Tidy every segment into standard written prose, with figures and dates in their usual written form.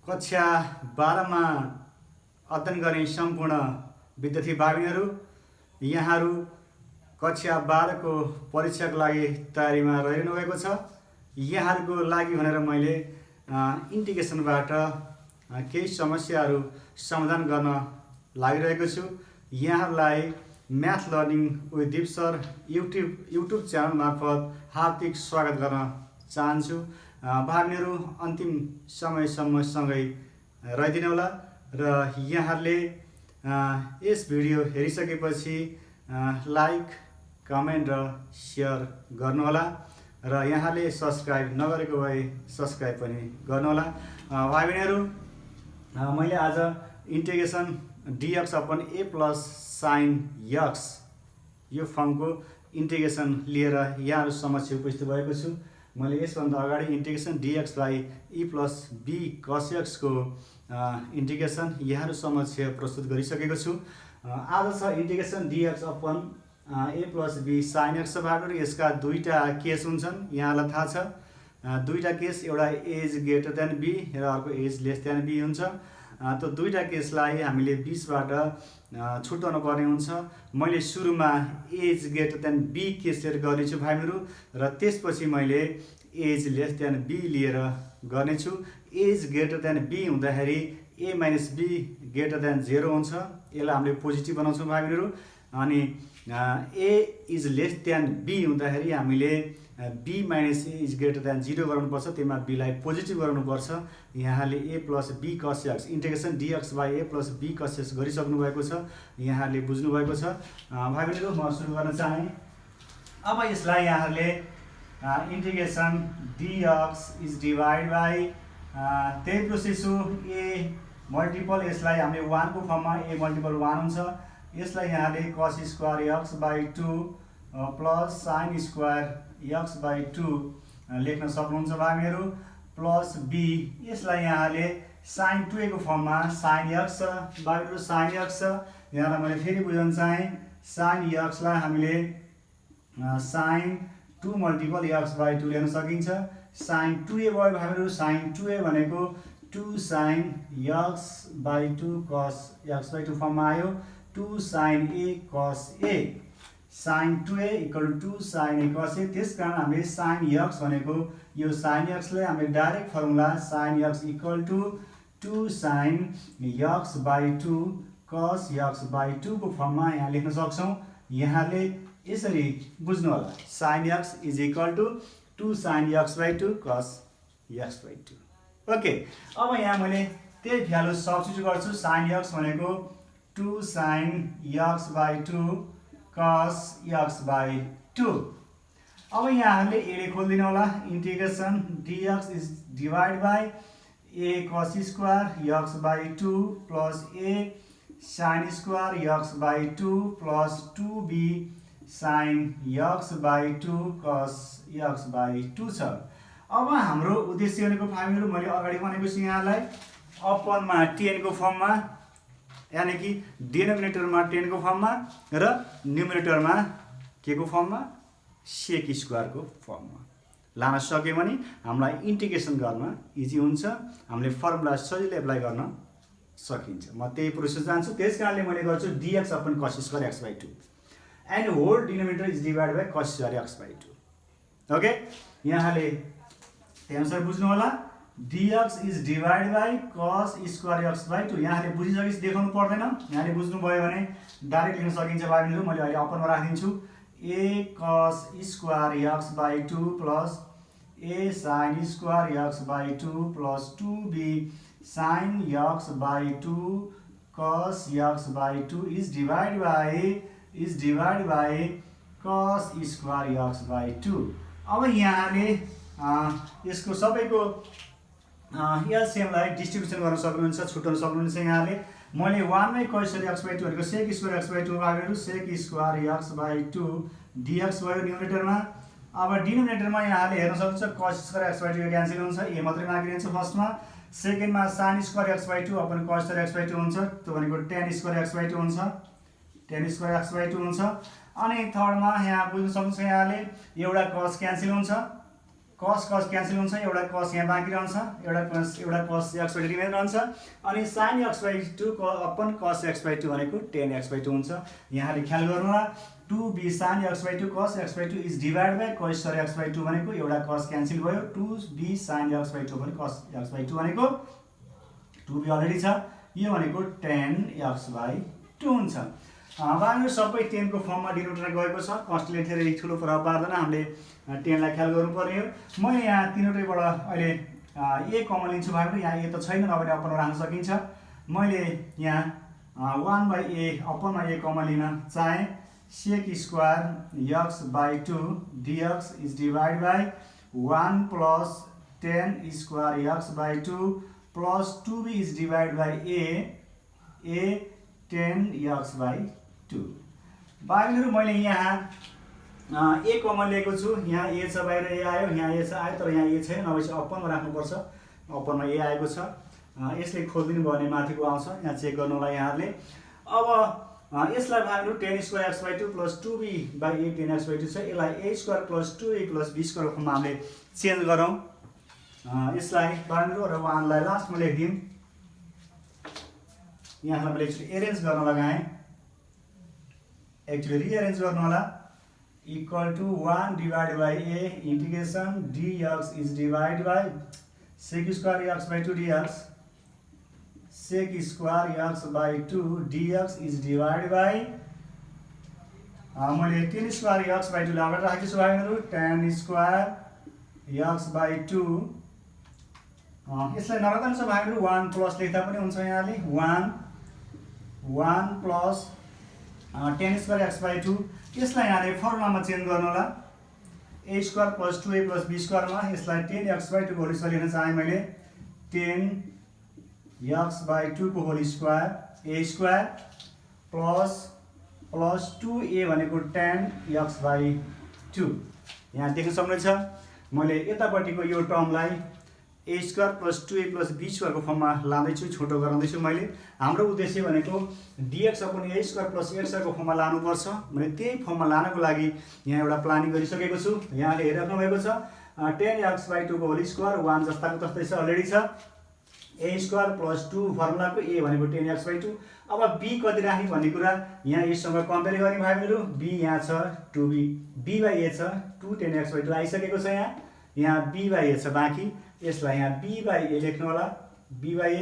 कक्षा 12 मा अध्ययन गर्ने सम्पूर्ण विद्यार्थी भाइबहिनीहरू, यहाँहरू कक्षा 12 को परीक्षाको लागि तयारीमा रहिरहनु भएको छ। यहाँहरूको लागि भनेर मैले इन्टिग्रेसनबाट केही समस्याहरू समाधान गर्न लागिरहेको छु। यहाँहरूलाई म्याथ लर्निङ विथ दिप सर युट्युब च्यानल मार्फत हार्दिक स्वागत गर्न चाहन्छु। भाइबहिनीहरू अन्तिम समयसम्म सँगै रहिदिनु होला र यहाँहरूले यस भिडियो हेरिसकेपछि लाइक, कमेन्ट र सेयर गर्नुहोला र यहाँले सब्सक्राइब नगरेको भए सब्सक्राइब पनि गर्नुहोला। भाइबहिनीहरू, मैले आज integration dx upon a plus sign x यो फर्मको इन्टिग्रेसन लिएर यहाँहरू समक्ष उपस्थित भएको छु। मैले यसभन्दा अगाडि integration dx by e plus b cos x को इन्टिग्रेसन यहाँहरू समक्ष प्रस्तुत गरिसकेको छु। आज छ integration dx upon a plus b sine x भागहरू। यसका दुईटा केस हुन्छन्, यहाँलाई थाहा छ। दुईटा केस, एउटा एज ग्रेटर देन b र अर्को एज लेस देन b हुन्छ। त्यो दुईटा केसलाई हामीले बिचबाट छुट्याउनु पर्ने हुन्छ। मैले सुरुमा a's greater than b case लिएर गर्नेछु भाइबहिनीहरू र त्यसपछि मैले एज लेस देन b लिएर गर्नेछु। एज ग्रेटर देन b हुँदाखेरि a minus b greater than 0 हुन्छ। यसलाई हामीले पोजिटिभ बनाउँछौँ भाइबहिनीहरू। अनि a is less than b हुँदाखेरि हामीले b minus a is greater than 0 गराउनुपर्छ, त्यसमा b लाई पोजिटिभ गराउनुपर्छ। यहाँले a plus b cos x integration dx by a plus b cos x गरिसक्नु भएको छ, यहाँले बुझ्नु भएको छ। भाइबहिनीहरू, म सुरु गर्न चाहेँ। अब यसलाई यहाँहरूले integration dx is divide by त्यही प्रोसेस हो, a मल्टिपल यसलाई हामीले 1 को फर्ममा a मल्टिपल 1 हुन्छ। यसलाई यहाँले cos square x by 2 plus sign square x by 2 लेख्न सक्नुहुन्छ भाइबहिनीहरू। प्लस b यसलाई यहाँले साइन 2a को फर्ममा साइन x छ भाइबहिनीहरू, साइन x छ। यहाँलाई मैले फेरि बुझाउन चाहेँ, साइन x लाई हामीले साइन 2 मल्टिपल x बाई 2 लेख्न सकिन्छ। साइन 2a भयो भाइबहिनीहरू, साइन 2a भनेको 2 sine x by 2 cos x by 2 फर्ममा आयो। 2 sine a cos a, sine 2a equal to 2 sine a cos a। त्यस कारण हामीले साइन x भनेको यो साइन x लाई हामीले direct formula sine x equal to 2 sine x by 2 cos x by 2 को फर्ममा यहाँ लेख्न सक्छौँ। यहाँले यसरी बुझ्नु होला, sine x is equal to 2 sine x by 2 cos x by 2। Okay, अब यहाँ मैले त्यही भ्यालु सब्स्टिट्युट गर्छु। साइन x भनेको 2 sine x by 2 cos x by 2। अब यहाँहरूले a ले खोलिदिनु होला। Integration dx is divide by a cos square x by 2 plus a sine square x by 2 plus 2b sine x by 2 cos x by 2 छ। अब हाम्रो उद्देश्य भनेको भाइबहिनीहरू मैले अगाडि भनेको छु यहाँलाई, अपनमा 10 को फर्ममा, यानि कि डिनोमिनेटरमा 10 को फर्ममा र न्युमिनेटरमा के को फर्ममा, सेक स्क्वायरको फर्ममा लान सक्यो भने हामीलाई इन्टिग्रेसन गर्न इजी हुन्छ, हामीले फर्मुला सजिलै एप्लाई गर्न सकिन्छ। म त्यही प्रोसेस जान्छु। त्यस कारणले मैले गर्छु dx upon cos square x by 2 and whole denominator is divide by cos square x by 2। Okay, यहाँले त्यही अनुसार बुझ्नु होला। dx is divide by cos square x by 2। यहाँले बुझिसकेपछि देखाउनु पर्दैन, यहाँले बुझ्नुभयो भने डाइरेक्ट लेख्न सकिन्छ भाइबहिनीहरू। मैले अहिले अपनमा राखिदिन्छु। a cos square x by 2 plus a sine square x by 2 plus 2b sine x by 2 cos x by 2 is divide by cos square x by 2। अब यहाँले यसको सबैको एलसिएमलाई डिस्ट्रिब्युसन गर्न सक्नुहुन्छ, छुट्याउन सक्नुहुन्छ। यहाँले मैले 1 मै cos x बाई 2 भनेको सेक स्क्वायर x बाई 2 भागहरू सेक स्क्वायर x बाई 2 dx भयो न्युमिनेटरमा। अब डिनोमिनेटरमा यहाँले हेर्न सक्नुहुन्छ cos square x by 2 cancel हुन्छ, a मात्रै बाँकी रहन्छ फर्स्टमा। सेकेन्डमा sign square x by 2 upon cos square x by 2 हुन्छ, त्यो भनेको tan स्क्वायर x बाई 2 हुन्छ, tan स्क्वायर x बाई 2 हुन्छ। अनि थर्डमा यहाँ बुझ्न सक्नुहुन्छ, यहाँले एउटा cos क्यान्सल हुन्छ, cos क्यान्सल हुन्छ, एउटा cos यहाँ बाँकी रहन्छ, एउटा cos x by रिमेन रहन्छ, अनि sin x by 2 upon cos x by 2 भनेको tan x by 2 हुन्छ। यहाँले ख्याल गर्नु होला 2b sin x by 2 cos x by 2 is divide by cos square x by 2 भनेको एउटा cos क्यान्सल भयो, 2b sin x by 2 भने cos x by 2 भनेको 2b अलरेडी छ, यो भनेको tan x by 2 हुन्छ। बाहिर सबै 10 को फर्ममा डिनोमिनेटर गएको छ, कन्स्टेन्टले धेरै ठुलो प्रभाव पार्दैन, हामीले 10 लाई ख्याल गर्नुपर्ने हो। मैले यहाँ तीनवटैबाट अहिले a कमन लिन्छु भाइहरु, यहाँ a त छैन, नभए अपन राख्न सकिन्छ। मैले यहाँ 1/a अपनमा a कमन लिन चाहे, sec square x by 2 dx is divide by 1 plus tan square x by 2 plus 2b is divide by a tan x by 2। बाहिर मैले यहाँ a कमन लिएको छु, यहाँ a छ, बाहिर a आयो, यहाँ a छ आयो, तर यहाँ a छैन, नभए चाहिँ अपनमा राख्नुपर्छ, अपनमा a आएको छ। यसले खोलिदिनु भयो भने माथिको आउँछ, यहाँ चेक गर्नु होला यहाँहरूले। अब यसलाई भागिनु tan square x by 2 plus 2b by a tan x by 2 छ, यसलाई a square plus 2a plus b square फर्ममा हामीले चेन्ज गरौँ। यसलाई भागिनु र 1 लाई लास्टमा लेखिदिउँ। यहाँलाई मैले एकचोटि एरेन्ज गर्न लगाएँ, एकचोटि रिएरेन्ज गर्नु होला। Equal to 1 divide by a integration dx is divide by sec square x by 2 dx, sec square x by 2 dx is divide by मैले tan स्क्वायर x by 2 लाई अगाडि राखेको छु भाइहरु, tan स्क्वायर x by 2। यसलाई नराख्नु छ भाइहरु, 1 plus लेख्दा पनि हुन्छ, यहाँले 1 plus tan square x by 2। यसलाई यहाँले फर्मुलामा चेन्ज गर्नु होला, a square plus 2a plus b स्क्वायरमा। यसलाई tan x by 2 को होल स्क्वायर लेख्न चाहे मैले, tan x by 2 को whole square a square plus 2a भनेको tan x by 2। यहाँ देख्न सक्नुहुन्छ मैले यतापट्टिको यो टर्मलाई a square plus 2a plus b square को फर्ममा लाँदैछु, छोटो गराउँदैछु मैले। हाम्रो उद्देश्य भनेको dx upon a square plus x square को फर्ममा लानुपर्छ भने त्यही फर्ममा लानको लागि यहाँ एउटा प्लानिङ गरिसकेको छु। यहाँले हेरिराख्नु भएको छ tan x by 2 को होल स्क्वायर 1 जस्ताको तस्तै छ, अलरेडी छ। a स्क्वायर प्लस 2 फर्मुलाको a भनेको tan x by 2। अब b कति राख्ने भन्ने कुरा यहाँ यससँग कम्पेयर गर्ने भाइहरु, b यहाँ छ 2b, b बाइ a छ 2 tan x by 2 आइसकेको छ, यहाँ b बाइ a छ बाँकी। यसलाई यहाँ b बाइ a लेख्नु होला, b by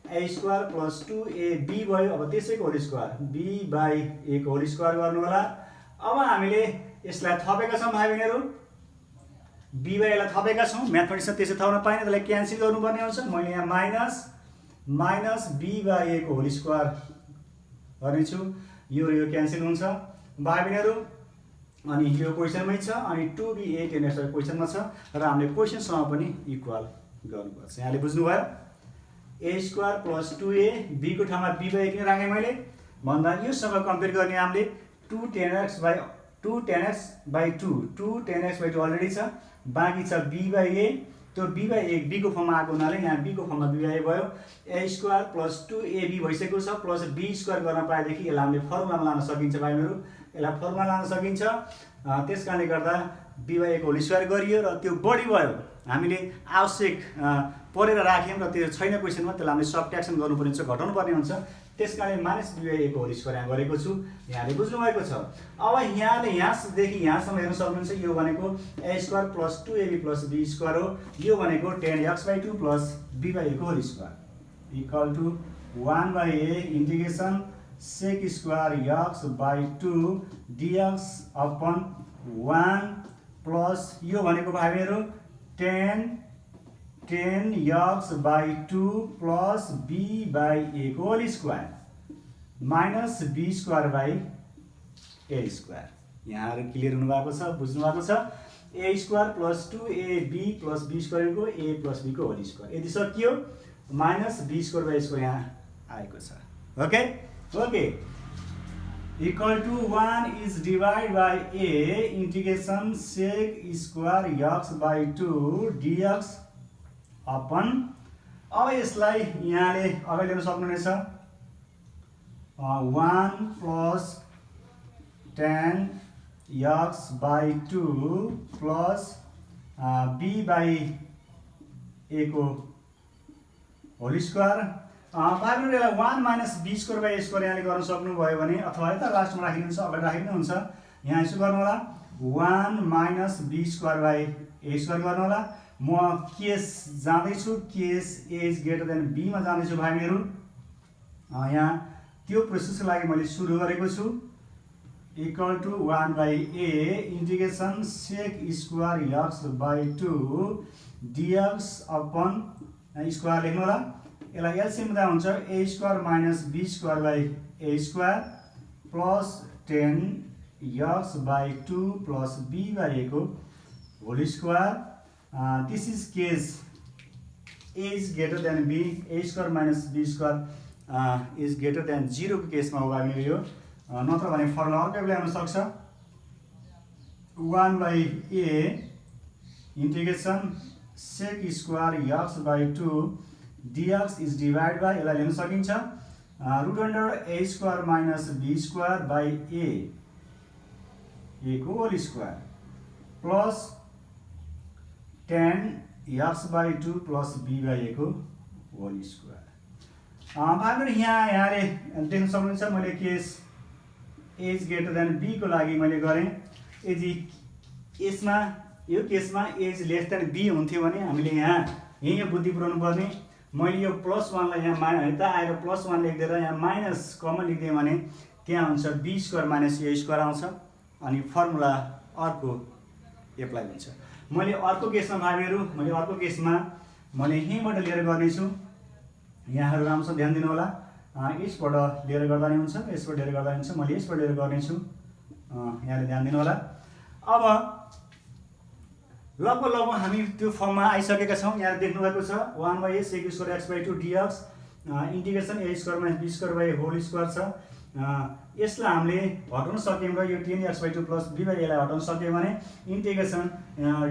a square plus 2ab भयो। अब त्यसैको whole square b by a को होल स्क्वायर गर्नु होला। अब हामीले यसलाई थपेका छौं भाइबहिनीहरु, b बाइ a लाई थपेका छौं, म्याथमेटिक्समा त्यसै थप्न पाइन, त्यसलाई क्यान्सल गर्नुपर्ने हुन्छ। मैले यहाँ माइनस b बाइ a को होल स्क्वायर गर्नेछु, यो र यो क्यान्सल हुन्छ भाइबहिनीहरु। अनि यो क्वेशनमै छ, अनि 2b a tan x क्वेशनमा छ र हामीले क्वेशनसँग पनि इक्वल गर्नुपर्छ। यहाँले बुझ्नुभयो, a square plus 2a, b को ठाउँमा b बाइ a किन राखे मैले भन्दा योसँग कम्पेयर गर्ने हामीले 2 tan x by 2 tan x by 2 already छ, बाँकी छ b बाइ a। त्यो b बाइ a b को फर्ममा आएको हुनाले यहाँ b को फर्ममा b बाइ a भयो, a स्क्वायर प्लस 2ab भइसकेको छ, प्लस b स्क्वायर गर्न पाएदेखि यसलाई हामीले फर्मुलामा लान सकिन्छ भाइहरु, यसलाई फर्मुला लान सकिन्छ। त्यसकारणले गर्दा b बाइ a को होल स्क्वायर गरियो र त्यो बढी भयो, हामीले आवश्यक परेर राख्यौं र त्यो छैन क्वेशनमा, त्यसलाई हामीले सबट्र्याक्सन गर्नुपर्ने हुन्छ, घटाउनु पर्ने हुन्छ। त्यसकारणले माइनस b बाइ a को होल स्क्वायर यहाँ गरेको छु, यहाँले बुझ्नु भएको छ। अब यहाँले यहाँदेखि यहाँसम्म हेर्न सक्नुहुन्छ, यो भनेको a square plus 2ab plus b square हो, यो भनेको tan x by 2 plus b by a को whole square equal to 1/a integration sec square x by 2 dx upon 1 plus यो भनेको भाइहरु tan x by 2 plus b by a को whole square minus b square by a square. यहाँहरु clear हुनु भएको छ, बुझ्नु भएको छ। a square plus 2ab plus b square को a प्लस b को होल स्क्वायर, यदि सकियो minus b square by square यहाँ आएको छ। Okay equal to 1 is divide by a integration sec square x by 2 dx upon. अब यसलाई यहाँले अगाडि ल्याउन सक्नुहुनेछ 1 plus tan x by 2 plus b by a को होल स्क्वायर। भाइहरू यसलाई 1 minus b square by a square यहाँले गर्न सक्नुभयो भने, अथवा यता लास्टमा राखिदिनुहुन्छ, अगाडि राखिदिनु हुन्छ। यहाँ यसो गर्नु होला, 1 minus b square by a square गर्नु होला। म केस जाँदैछु, case a is greater than b मा जाँदैछु भाइहरू। यहाँ त्यो प्रोसेसको लागि मैले सुरु गरेको छु। Equal to 1 by a integration sec square x by 2 dx upon square लेख्नु होला। यसलाई एलसिएम दिँदा हुन्छ a square minus b square by a square plus 10 x by 2 plus b by a को whole square. This is case a is greater than b, a square minus b square is greater than 0 को केसमा हो भाइ मेरो यो। नत्र भने formula अर्कै बेला आउन सक्छ। 1 by a integration sec square x by 2 dx is divide by, यसलाई लेख्न सकिन्छ root under a square minus b square by a को whole square plus 10 x by 2 plus b by a को होल स्क्वायर। भाइहरू यहाँले देख्न सक्नुहुन्छ मैले case a is greater than b को लागि मैले गरेँ। यदि यसमा यो केसमा a is less than b हुन्थ्यो भने हामीले यहाँ बुद्धि पुऱ्याउनु पर्ने। मैले यो प्लस 1 लाई यहाँ यता आएर प्लस 1 लेखिदिएर यहाँ माइनस कमन लेखिदिएँ भने त्यहाँ हुन्छ b square minus a square आउँछ, अनि फर्मुला अर्को एप्लाई हुन्छ। मैले अर्को केसमा भाइहरू मैले यहीँबाट लिएर गर्नेछु। यहाँहरू राम्रोसँग ध्यान दिनु होला। यसबाट लिएर गर्दा नि हुन्छ, यसबाट लिएर गर्दा नि हुन्छ, मैले यसबाट लिएर गर्नेछु। यहाँले ध्यान दिनु होला। अब लगभग हामी त्यो फर्ममा आइसकेका छौँ। यहाँ देख्नुभएको छ 1 by a sec square x by 2 dx integration a square minus b square by whole square छ। यसलाई हामीले हटाउन सक्यौँ र यो 10x by 2 plus b by a लाई हटाउन सक्यौँ भने integration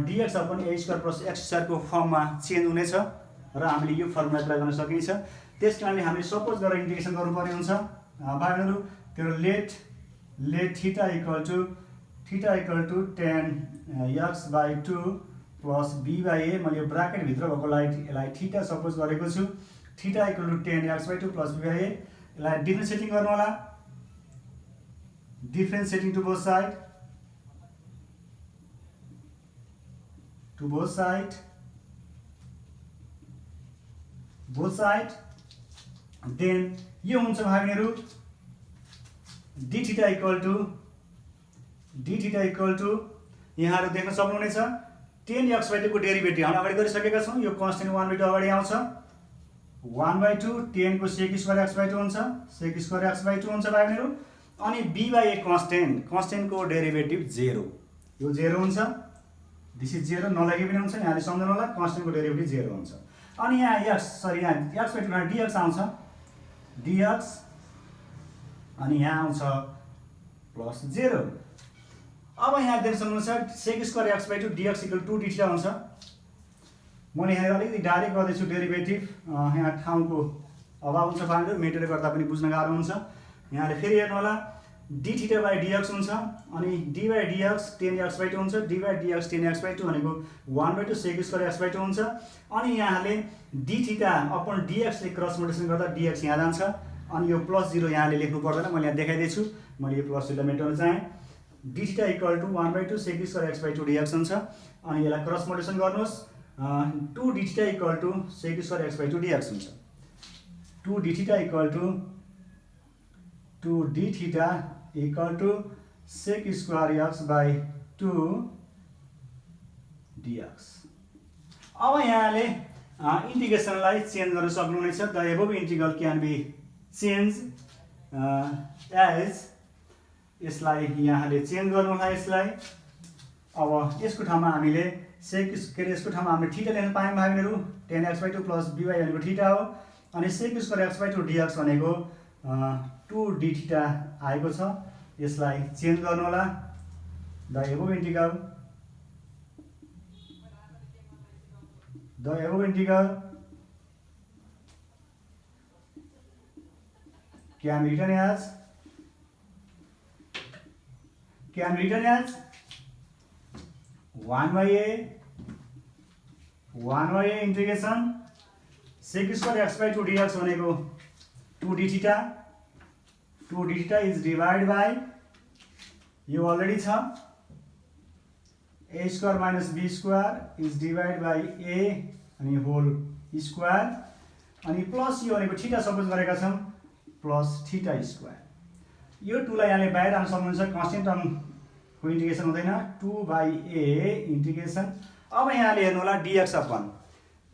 dx upon a square plus x स्क्वायरको फर्ममा चेन्ज हुनेछ र हामीले यो फर्मुला एप्लाई गर्न सकिन्छ। त्यस कारणले हामीले सपोज गरेर इन्टिग्रेसन गर्नुपर्ने हुन्छ। भाइहरू त्यो let theta equal to 10 x by 2 plus b by a, मैले यो ब्राकेटभित्र भएकोलाई यसलाई थीटा सपोज गरेको छु। Theta equal to 10 x by 2 plus b by a, यसलाई डिफ्रेन्सिएटिङ गर्नु होला। Differentiating to both side then यो हुन्छ भाइहरू d थीटा इक्वल टु यहाँहरू देख्न सक्नुहुनेछ 10x बाई 2 को डेरिभेटिभ हामी अगाडि गरिसकेका छौँ। यो कन्स्टेन्ट 1 बाई 2 अगाडि आउँछ। 1 बाई 2 10 को सेक स्क्वायर x बाई 2 हुन्छ, सेक स्क्वायर x बाई 2 हुन्छ भाइहरू। अनि b बाई a कन्स्टेन्टको डेरिभेटिभ 0, यो 0 हुन्छ। दिस इज 0 नलागे पनि हुन्छ, यहाँले सम्झनु होला कन्स्टेन्टको डेरिभेटिभ 0 हुन्छ। अनि यहाँ x बाई 2 dx आउँछ, dx अनि यहाँ आउँछ प्लस 0। अब यहाँ देख्न सक्नुहुन्छ सेक square x by 2 dx equal 2 d theta हुन्छ। मैले यहाँ अलिकति डाइरेक्ट गर्दैछु डेरिभेटिभ, यहाँ ठाउँको अभाव हुन्छ भाइहरू, मेटेर गर्दा पनि बुझ्न गाह्रो हुन्छ। यहाँले फेरि हेर्नु होला d थीटा बाई dx हुन्छ, अनि d by dx 10x by 2 हुन्छ, d by dx 10x by 2 भनेको 1 by 2 sec square x by 2 हुन्छ। अनि यहाँले d थीटा अपन dx ले क्रस मल्टिप्लिकेसन गर्दा dx यहाँ जान्छ, अनि यो प्लस 0 यहाँले लेख्नु पर्दैन, मैले यहाँ देखाइदिएछु। मैले यो प्लस 0 मेटाउन चाहेँ। d theta equal to 1 by 2 sec square x by 2 dx हुन्छ, अनि यसलाई क्रस मल्टिप्लिकेसन गर्नुहोस्। 2 d theta equal to sec square x by 2 dx हुन्छ। 2 d theta equal to sec square x by 2 dx। अब यहाँले इन्टिग्रेसनलाई चेन्ज गर्न सक्नुहुनेछ। The above integral can be change as, यसलाई यहाँले चेन्ज गर्नु होला यसलाई। अब यसको ठाउँमा हामीले यसको ठाउँमा हामीले थीटा लेख्न पायौँ भाइहरू। 10x by 2 plus b by भनेको थीटा हो, अनि सेक स्क्वायर x बाई 2 dx भनेको 2 d थीटा आएको छ। यसलाई चेन्ज गर्नु होला। The above integral can be written as 1 by a 1/a integration sec square x by 2 dx भनेको 2 d theta 2 d theta is divide by यो अलरेडी छ a square minus b square is divide by a अनि whole square अनि plus यो भनेको theta suppose गरेका छौं plus theta square यो 2 लाई यहाँले बाहिर आउन सक्नुहुन्छ कन्स्टेन्ट टर्मको इन्टिग्रेसन हुँदैन 2/a इन्टिग्रेसन अब यहाँले हेर्नु होला dx upon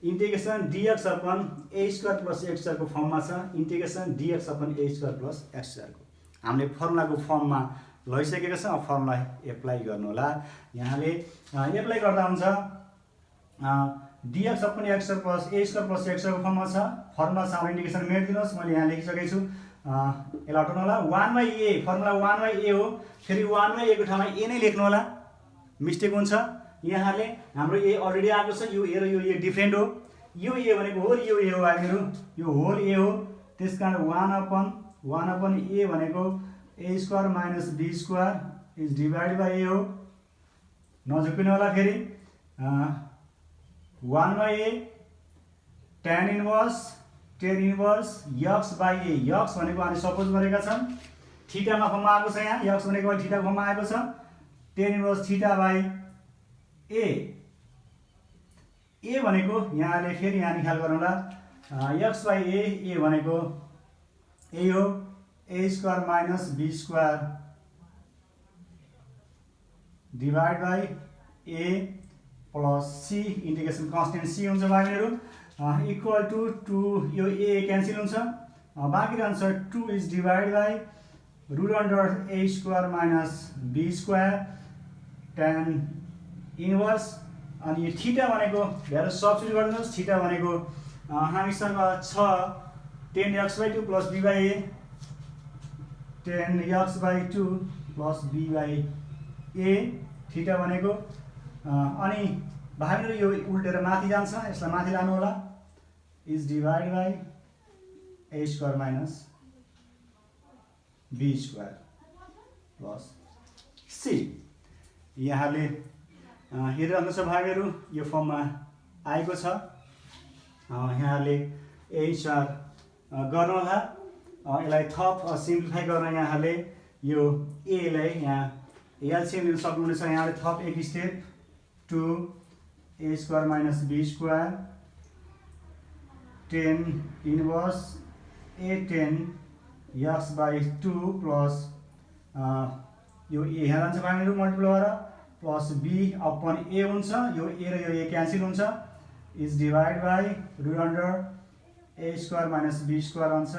integration dx upon a square plus x square को फर्ममा छ integration dx upon a square plus x square को हामीले फर्मुलाको फर्ममा लैसकेका छौं अब फर्मुला एप्लाई गर्नु होला यहाँले एप्लाई गर्दा हुन्छ dx upon x square plus a square plus x square को फर्ममा छ फर्मुला साउन्ड इन्डिकेसन मेटिदिनुस् मैले यहाँ लेखिसकेको छु यसलाई हटाउनु होला 1/a फर्मुला 1/a हो फेरि 1/a को ठाउँमा a नै लेख्नु होला मिस्टेक हुन्छ यहाँले हाम्रो a अलरेडी आएको छ यो a र यो a डिफरेन्ट हो यो a भनेको होल यो a हो हामीहरु यो होल a हो त्यसकारण 1/a भनेको a square minus b square is divide by a हो नझुकिनु होला फेरि 1/a tan inverse x by a x भनेको हामी सपोज गरेका छौं थीटामा फर्ममा आएको छ यहाँ x भनेको थीटा फर्ममा आएको छ tan inverse theta by a भनेको यहाँले फेरि यहाँ निकाल गरौँला x by a भनेको a हो a square minus b square divide by a plus c integration constant c हुन्छ भाइहरु इक्वल टु 2 यो a क्यान्सल हुन्छ बाँकी रहन्छ 2 is divide by root under a square minus b square tan inverse अनि यो theta भनेको value substitute गर्दिनुस् theta भनेको हामीसँग छ tan x by 2 plus b by a tan x by 2 plus b by a theta भनेको अनि भाइहरु यो उल्टेर माथि जान्छ यसलाई माथि लानु होला is divide by a square minus b square plus c यहाँले हेरिरहनुहुन्छ भाइहरु यो फर्ममा आएको छ यहाँले a स्क्वायर गर्नु होला यसलाई थप सिम्प्लिफाई गर्न यहाँले यो a लाई यहाँ एलसीएम लिन सक्नुहुनेछ यहाँले थप एक step 2 a square minus b square tan inverse a tan x by 2 plus यो a यहाँ जान्छ भाइहरु मल्टिप्लाई गरेर प्लस b अपन a हुन्छ यो a र यो a क्यान्सल हुन्छ is divide by root under a square minus b square हुन्छ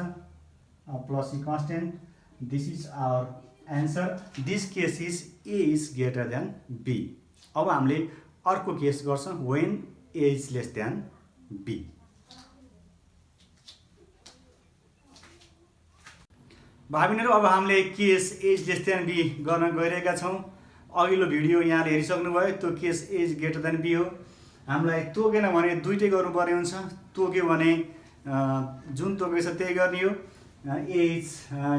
plus E constant this is our answer this case is a is greater than b अब हामीले अर्को case गर्छौं when a is less than b भाइहरु अब हामीले case a is less than b गर्न गइरहेका छौं अघिल्लो भिडियो यहाँले हेरिसक्नु भयो त्यो case a is greater than b हो हामीलाई तोकेन भने दुईटै गर्नुपर्ने हुन्छ तोक्यो भने जुन तोकेको छ त्यही गर्ने हो a is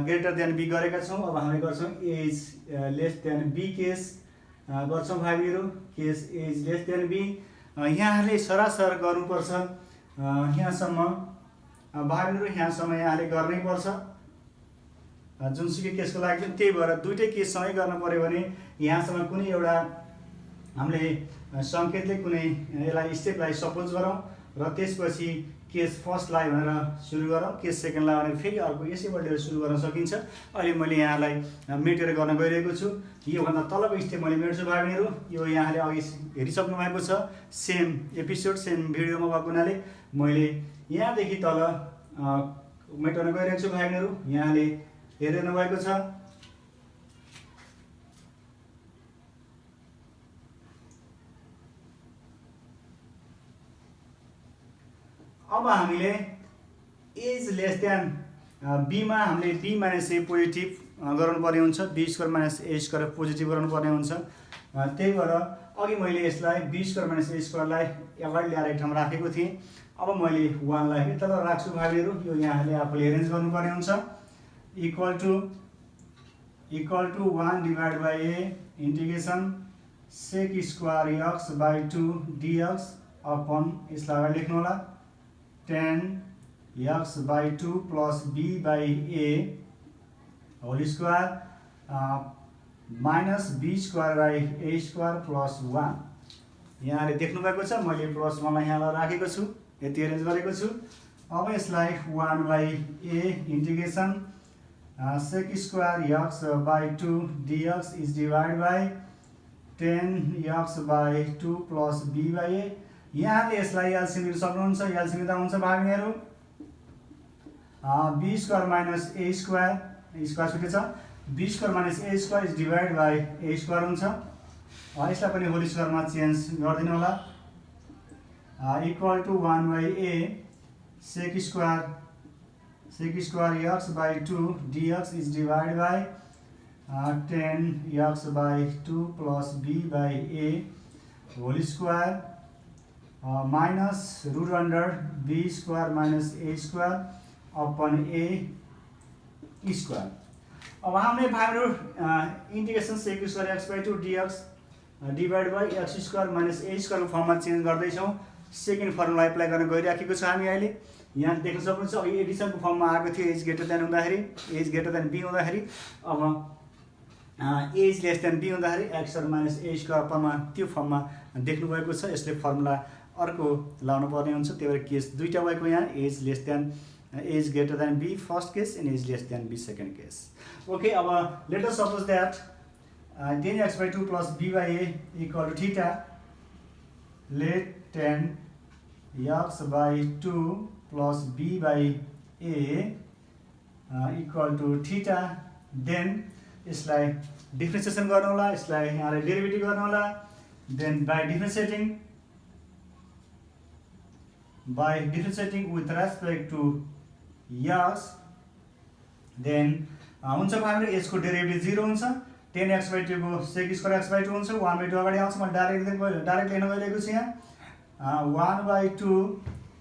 greater than b गरेका छौं अब हामीले गर्छौं a is less than b case गर्छौं भाइहरु case a is less than b यहाँले सरासर गर्नुपर्छ यहाँसम्म भाइहरु यहाँसम्म यहाँले गर्नै पर्छ जुनसुकै केसको लागि पनि त्यही भएर दुईटै केस सँगै गर्न पर्यो भने यहाँसम्म कुनै एउटा हामीले संकेतले कुनै यसलाई स्टेपलाई सपोज गरौँ र त्यसपछि केस फर्स्टलाई भनेर सुरु गरौँ केस सेकेन्डलाई भनेर फेरि अर्को यसै बढेर सुरु गर्न सकिन्छ अहिले मैले यहाँलाई मेटेर गर्न गइरहेको छु योभन्दा तलको स्टेप मैले मेट्छु भाइहरु यो यहाँले अघि हेरिसक्नु भएको छ सेम एपिसोड सेम भिडियोमा भएको हुनाले मैले यहाँदेखि तल मेटाउन गइरहेको छु भाइहरु यहाँले हेरिरहनु भएको छ अब हामीले a is less than b मा हामीले b माइनस a पोजिटिभ गराउनु पर्ने हुन्छ b square minus a square positive गराउनु पर्ने हुन्छ त्यही भएर अघि मैले यसलाई b स्क्वायर माइनस a स्क्वायरलाई अगाडि ल्याएर एक ठाउँमा राखेको थिएँ अब मैले 1 लाई तल राख्छु भाइहरु यो यहाँले आफूले अरेन्ज गर्नु पर्ने हुन्छ equal to 1 divide by a integration sec square x by 2 dx upon यसलाई अगाडि लेख्नु होला 10x/2 plus b/a whole square minus b²/a² plus 1। यहाँले देख्नुभएको छ मैले प्लस 1लाई यहाँ राखेको छु, यति एरेन्ज गरेको छु। अब यसलाई 1/a integration sec² x/2 dx is divide by 10x/2 plus b/a। यहाँले यसलाई एलसिएम लिन सक्नुहुन्छ, एलसिएम लिँदा हुन्छ भागिनेहरू b² माइनस a² स्क्वायर छुटेछ, b² minus a² is divide by a² हुन्छ। यसलाई पनि होल स्क्वायरमा चेन्ज गरिदिनु होला equal to 1/a sec² x/2 dx is divide by 10x/2 plus b/a whole square minus root under b² minus a² upon a square. अब हामीले भाइहरू integration sec² x/2 dx divide by x² minus a² को फर्ममा change गर्दैछौँ। Second formula apply गर्न गइराखेको छ हामी अहिले। यहाँ देख्न सक्नुहुन्छ अघि एडिसनको फर्ममा आएको थियो एज ग्रेटर देन हुँदाखेरि, एज ग्रेटर देन बी हुँदाखेरि, अब एज लेस देन बी हुँदाखेरि x² माइनस a² अपनमा त्यो फर्ममा देख्नुभएको छ। यसले फर्मुला अर्को लाउनु पर्ने हुन्छ, त्यही भएर केस दुईटा भएको यहाँ, as less than as greater than B first case and as less than B second case. Okay, अब let us suppose that 10x/2 plus b/a equal to theta. Let 10x/2 plus b/a equal to theta. Then यसलाई differentiation गर्नु होला, यसलाई यहाँले derivative गर्नु होला। Then by differentiating with respect to x, then हुन्छ भाइहरू यसको डेरिभेटिभ 0 हुन्छ। 10x/2 को sec² x/2 हुन्छ, 1/2 अगाडि आउँछ। म डाइरेक्ट लेख्न गइरहेको छु यहाँ 1/2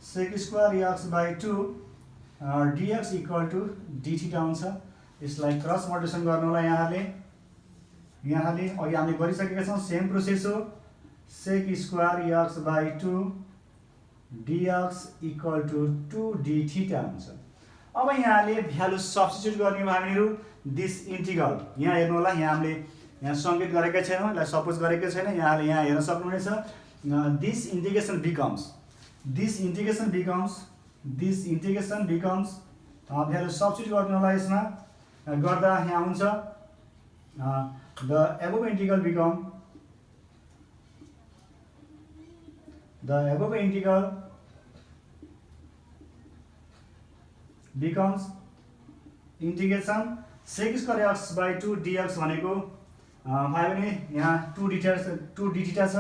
sec² x/2 dx equal to dθ हुन्छ। यसलाई क्रस मल्टिप्लिकेसन गर्नु होला यहाँले अघि हामीले गरिसकेका छौँ, सेम प्रोसेस हो। sec² x/2 dx equal to 2dθ हुन्छ। अब यहाँले भ्यालु सब्स्टिट्युट गर्ने भाइहरू दिस इन्टिग्रल यहाँ हेर्नु होला, यहाँ हामीले यहाँ सङ्केत गरेका छैनौँ, यसलाई सपोज गरेको छैन, यहाँले यहाँ हेर्न सक्नुहुनेछ। This integration becomes value substitute गर्नु होला यसमा गर्दा यहाँ हुन्छ the above integral becomes integration sec² x/2 dx भनेको भाइ भने यहाँ 2dθ छ,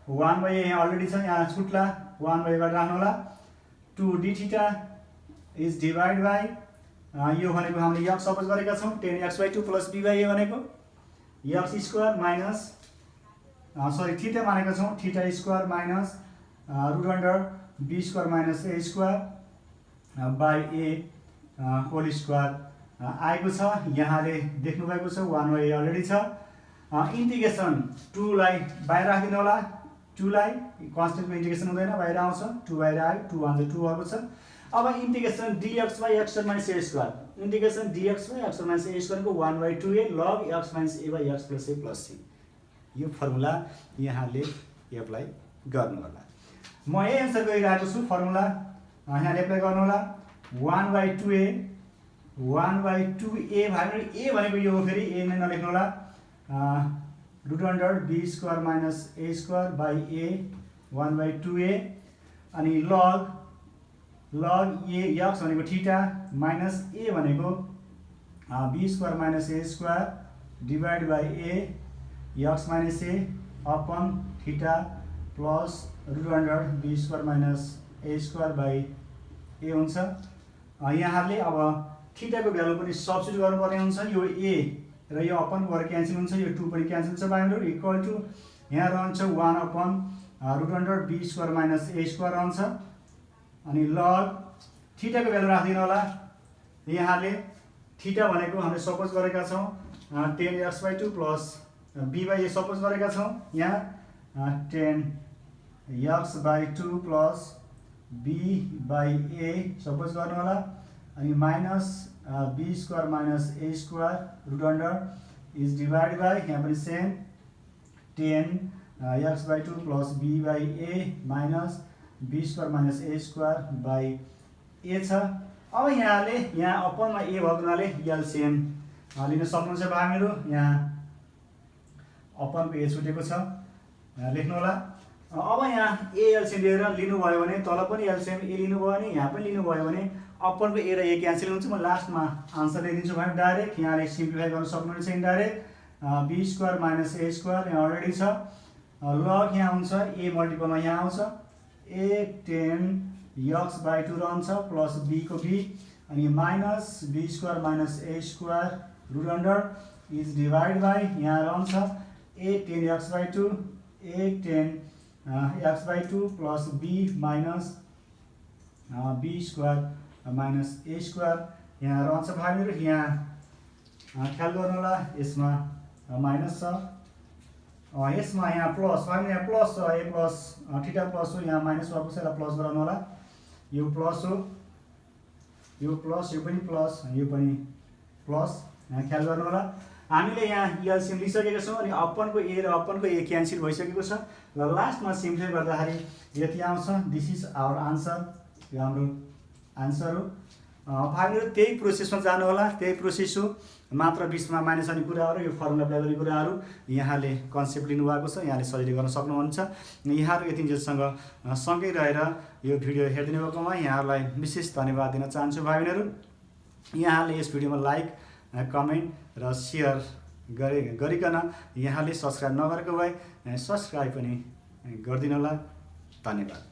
1/a यहाँ अलरेडी छ, यहाँ छुट्ला 1/a गरेर राख्नु होला। 2dθ इज डिभाइड बाई यो भनेको हामीले x सपोज गरेका छौँ 10x/2 प्लस b/a भनेको x² माइनस थीटा मानेका छौँ, θ² minus root under b² minus a² by a whole square आएको छ। यहाँले देख्नुभएको छ 1/a अलरेडी छ। इन्टिग्रेसन 2 लाई बाहिर राखिदिनु होला, 2 लाई कन्स्टेन्टको इन्टिग्रेसन हुँदैन, बाहिर आउँछ, 2 बाहिर आयो, 2 1 2 भएको छ। अब integration dx/x² minus a², integration dx/x² minus a² को 1/2a log x minus a by x plus a plus c। यो फर्मुला यहाँले एप्लाई गर्नु होला। म यही एन्सर गरिरहेको छु, फर्मुला यहाँले एप्लाई गर्नु होला। 1/2a भाइ a भनेको यो हो, फेरि a नै नलेख्नु होला, root under b² minus a² by a 1/2a अनि लग a x भनेको थीटा माइनस a भनेको b² minus a² divide by a x minus a upon theta plus root under b² minus a² by a हुन्छ। यहाँले अब थीटाको value पनि substitute गर्नुपर्ने हुन्छ। यो a र यो अपन गरेर क्यान्सल हुन्छ, यो 2 पनि क्यान्सल हुन्छ भाइहरू, इक्वल टु यहाँ रहन्छ 1 upon route under b² minus a² रहन्छ। अनि लग थीटाको भ्यालु राखिदिनु होला। यहाँले थीटा भनेको हामीले सपोज गरेका छौँ 10x/2 प्लस b/a सपोज गरेका छौँ, यहाँ 10 x/2 प्लस b/a सपोज गर्नु होला अनि minus b² minus a² root under is divide by यहाँ पनि same 10 x/2 plus b/a minus b² minus a² छ। अब यहाँले यहाँ अपनमा a भएको हुनाले एलसिएम लिन सक्नुहुन्छ भाइहरू। यहाँ अपनको a छुटेको छ लेख्नु होला। अब यहाँ a एलसिएम लिएर लिनुभयो भने तल पनि एलसिएम a लिनुभयो भने यहाँ पनि लिनुभयो भने अपनको a र a क्यान्सल हुन्छ। म लास्टमा आन्सर लेखिदिन्छु भाइ डाइरेक्ट। यहाँले सिम्प्लिफाई गर्न सक्नुहुन्छ इन्डाइरेक्ट b² माइनस a² यहाँ अलरेडी छ। लग यहाँ हुन्छ a मल्टिपलमा यहाँ आउँछ a 10 x/2 रहन्छ प्लस b को b अनि minus b² minus a² root under is divide by यहाँ रहन्छ a 10 x/2 a 10 x/2 plus b minus b² minus a² यहाँ रहन्छ भाइहरू। यहाँ ख्याल गर्नु होला यसमा माइनस छ यसमा यहाँ प्लस भाइहरू यहाँ प्लस छ a प्लस थीटा प्लस हो यहाँ माइनस भएको छ यसलाई प्लस गराउनु होला। यो प्लस हो यो प्लस यो पनि प्लस यो पनि प्लस यहाँ ख्याल गर्नु होला। हामीले यहाँ एलसिएम लिइसकेका छौँ अनि अपनको a र अपनको a क्यान्सल भइसकेको छ र लास्टमा सिम्प्लिफाई गर्दाखेरि यति आउँछ। दिस इज आवर आन्सर यो हाम्रो आन्सर हो। भाइहरू त्यही प्रोसेसमा जानु होला त्यही प्रोसेस हो मात्र 20मा माइनस आउने कुराहरू यो फर्मुला एप्लाई गर्ने कुराहरू यहाँले कन्सेप्ट लिनुभएको छ यहाँले सजिलै गर्न सक्नुहुन्छ। यहाँहरू यतिन्जेलसँग सँगै रहेर यो भिडियो हेरिदिनु भएकोमा यहाँहरूलाई विशेष धन्यवाद दिन चाहन्छु भाइहरू। यहाँले यस भिडियोमा लाइक कमेन्ट र सेयर गरिकन यहाँले सब्सक्राइब नगरेको भए सब्सक्राइब पनि गरिदिनु होला। धन्यवाद।